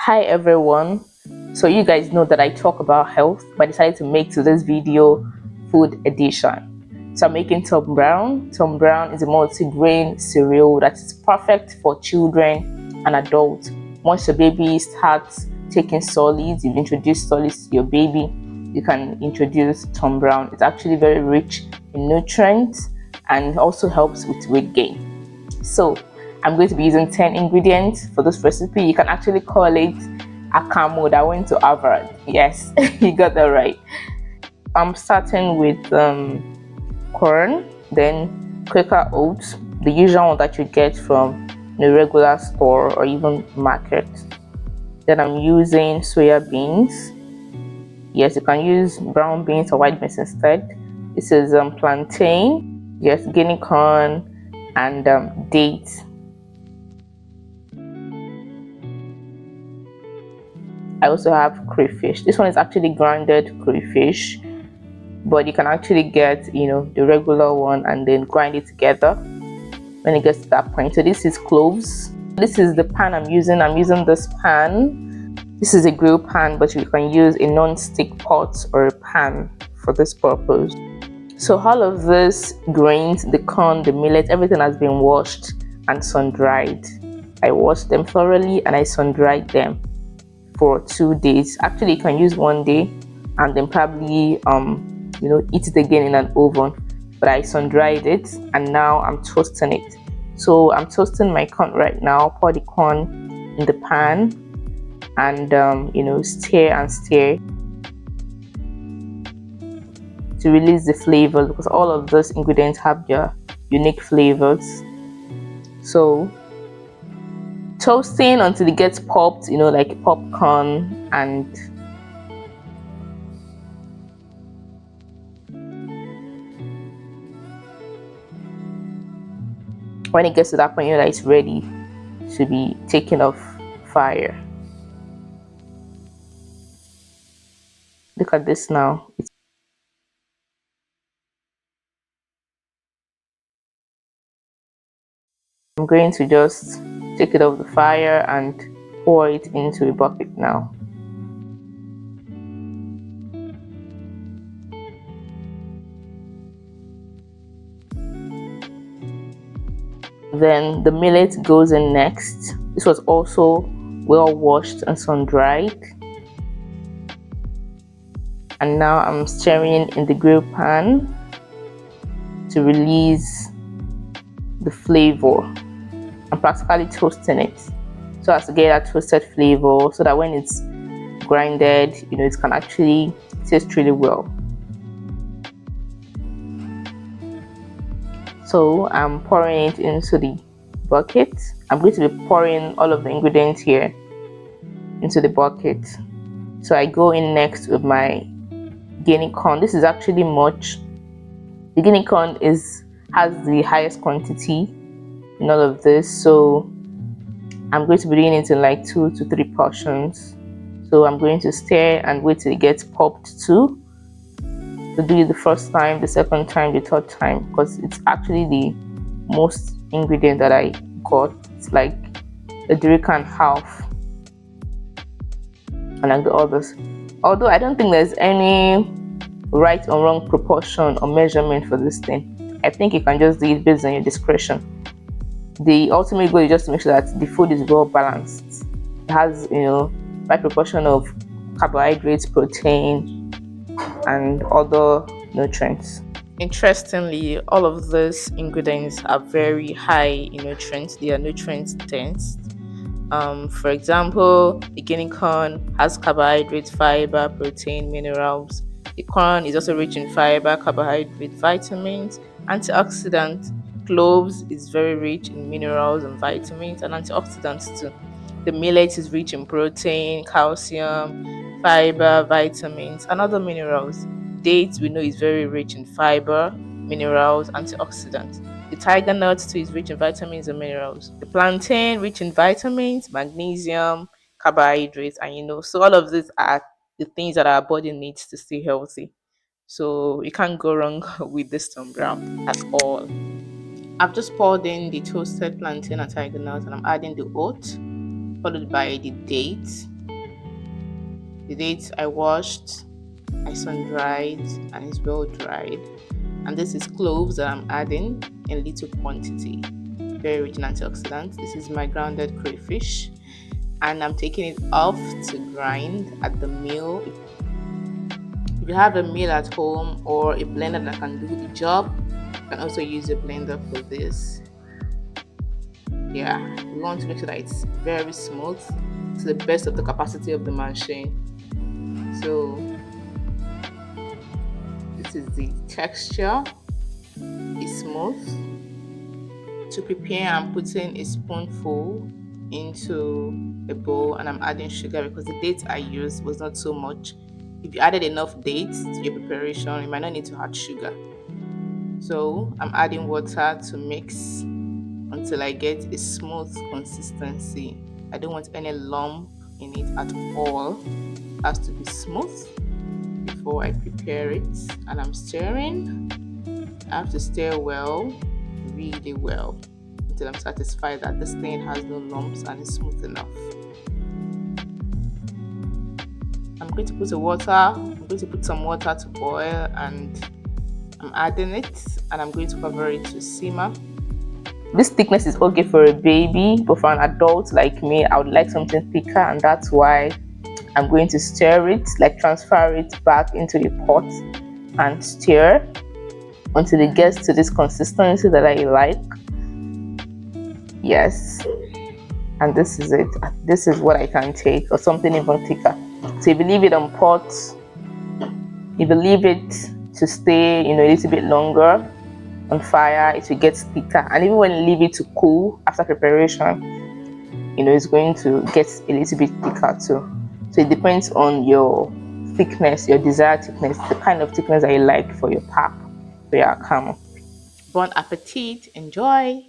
Hi everyone. So you guys know that I talk about health, but I decided to make to this video food edition. So I'm making Tom Brown. Tom Brown is a multigrain cereal that is perfect for children and adults. Once your baby starts taking solids, you've introduced solids to your baby, you can introduce Tom Brown. It's actually very rich in nutrients and also helps with weight gain. So I'm going to be using 10 ingredients for this recipe. You can actually call it akamu that went to Harvard. Yes, you got that right. I'm starting with corn, then Quaker oats, the usual one that you get from the regular store or even market. Then I'm using soya beans. Yes, you can use brown beans or white beans instead. This is plantain, yes, guinea corn, and dates. I also have crayfish. This one is actually grounded crayfish, but you can actually get, the regular one and then grind it together when it gets to that point. So this is cloves. This is the pan I'm using. I'm using this pan. This is a grill pan, but you can use a non-stick pot or a pan for this purpose. So all of these grains, the corn, the millet, everything has been washed and sun-dried. I washed them thoroughly and I sun-dried them for 2 days. Actually, you can use 1 day and then probably eat it again in an oven, but I sun-dried it and now I'm toasting it. So I'm toasting my corn right now. Pour the corn in the pan and stir and stir to release the flavors, because all of those ingredients have their unique flavors. So toasting until it gets popped, like popcorn, and when it gets to that point, that it's ready to be taken off fire. Look at this now. I'm going to just take it off the fire and pour it into a bucket now. Then the millet goes in next. This was also well washed and sun-dried. And now I'm stirring in the grill pan to release the flavor. I'm practically toasting it so as to get that toasted flavor, so that when it's grinded, it can actually taste really well. So I'm pouring it into the bucket. I'm going to be pouring all of the ingredients here into the bucket. So I go in next with my guinea corn. This is actually much. The guinea corn has the highest quantity in all of this, so I'm going to be doing it in like 2 to 3 portions. So I'm going to stir and wait till it gets popped too. So do it the first time, the second time, the third time, because it's actually the most ingredient that I got. It's like a drink and half, unlike the others. Although I don't think there's any right or wrong proportion or measurement for this thing. I think you can just do it based on your discretion. The ultimate goal is just to make sure that the food is well balanced. It has, right proportion of carbohydrates, protein, and other nutrients. Interestingly, all of these ingredients are very high in nutrients. They are nutrient dense. For example, the guinea corn has carbohydrates, fiber, protein, minerals. The corn is also rich in fiber, carbohydrate, vitamins, antioxidants. Cloves is very rich in minerals and vitamins and antioxidants too. The millet is rich in protein, calcium, fiber, vitamins, and other minerals. Dates we know is very rich in fiber, minerals, antioxidants. The tiger nut too is rich in vitamins and minerals. The plantain rich in vitamins, magnesium, carbohydrates, and so all of these are the things that our body needs to stay healthy. So you can't go wrong with this Tom Brown at all. I've just poured in the toasted plantain and tiger nut, and I'm adding the oat, followed by the dates, The dates I washed, I sun dried, and it's well dried. And this is cloves that I'm adding in little quantity. Very rich in antioxidants. This is my grounded crayfish, and I'm taking it off to grind at the mill. If you have a mill at home or a blender that can do the job, you can also use a blender for this. Yeah, we want to make sure that it's very smooth to the best of the capacity of the machine. So this is the texture. It's smooth. To prepare, I'm putting a spoonful into a bowl and I'm adding sugar because the dates I used was not so much. If you added enough dates to your preparation, you might not need to add sugar. So I'm adding water to mix until I get a smooth consistency. I don't want any lump in it at all. It has to be smooth before I prepare it. And I'm stirring. I have to stir well, really well, until I'm satisfied that this thing has no lumps and is smooth enough. I'm going to put some water to boil, and I'm adding it, and I'm going to cover it to simmer. This thickness is okay for a baby, but for an adult like me, I would like something thicker, and that's why I'm going to stir it, like transfer it back into a pot and stir until it gets to this consistency that I like. Yes, and this is it. This is what I can take, or something even thicker. So if you leave it on pot, if you leave it to stay, a little bit longer on fire, it will get thicker. And even when you leave it to cool after preparation, it's going to get a little bit thicker too. So it depends on your thickness, your desired thickness, the kind of thickness that you like for your pap, for your akamu. Bon appetit, enjoy!